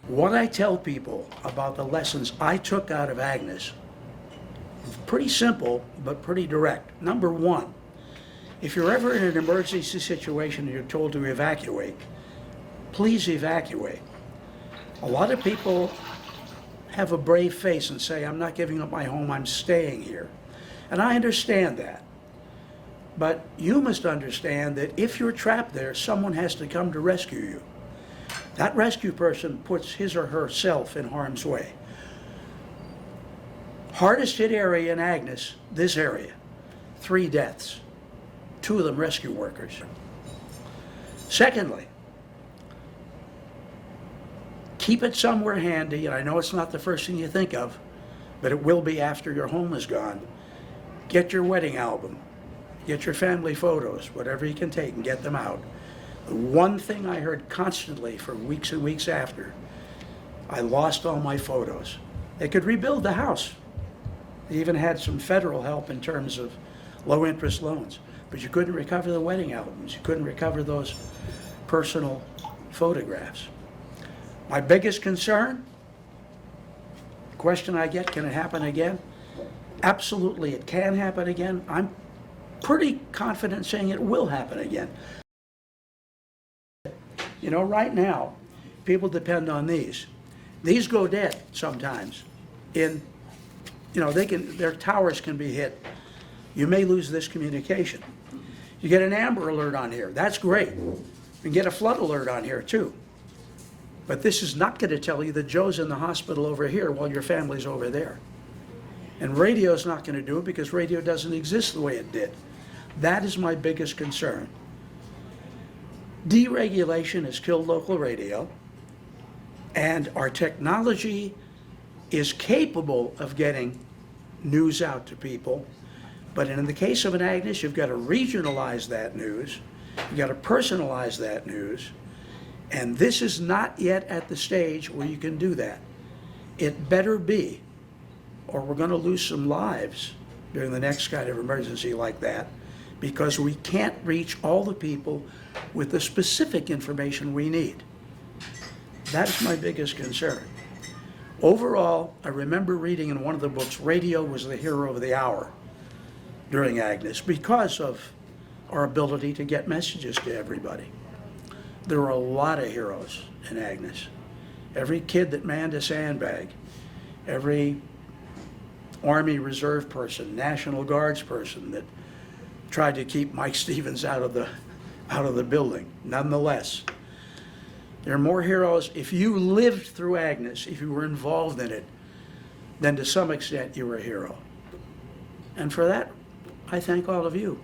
What I tell people about the lessons I took out of Agnes, pretty simple, but pretty direct. Number one, if you're ever in an emergency situation and you're told to evacuate, please evacuate. A lot of people have a brave face and say, I'm not giving up my home, I'm staying here. And I understand that. But you must understand that if you're trapped there, someone has to come to rescue you. That rescue person puts his or herself in harm's way. Hardest hit area in Agnes, this area, 3 deaths, 2 of them rescue workers. Secondly, keep it somewhere handy, and I know it's not the first thing you think of, but it will be after your home is gone. Get your wedding album, get your family photos, whatever you can take, and get them out. The one thing I heard constantly for weeks and weeks after, I lost all my photos. They could rebuild the house. They even had some federal help in terms of low interest loans, but you couldn't recover the wedding albums. You couldn't recover those personal photographs. My biggest concern, the question I get, can it happen again? Absolutely, it can happen again. I'm pretty confident saying it will happen again. You know, right now, people depend on these. These go dead sometimes. Their towers can be hit. You may lose this communication. You get an Amber Alert on here. That's great. You can get a flood alert on here too. But this is not going to tell you that Joe's in the hospital over here while your family's over there. And radio's not going to do it because radio doesn't exist the way it did. That is my biggest concern. Deregulation has killed local radio, and our technology is capable of getting news out to people. But in the case of an Agnes, you've got to regionalize that news. You've got to personalize that news. And this is not yet at the stage where you can do that. It better be, or we're going to lose some lives during the next kind of emergency like that, because we can't reach all the people with the specific information we need. That's my biggest concern. Overall, I remember reading in one of the books, radio was the hero of the hour during Agnes because of our ability to get messages to everybody. There were a lot of heroes in Agnes. Every kid that manned a sandbag, every Army Reserve person, National Guards person that tried to keep Mike Stevens out of the building. Nonetheless, there are more heroes if you lived through Agnes, if you were involved in it, then to some extent you were a hero. And for that, I thank all of you.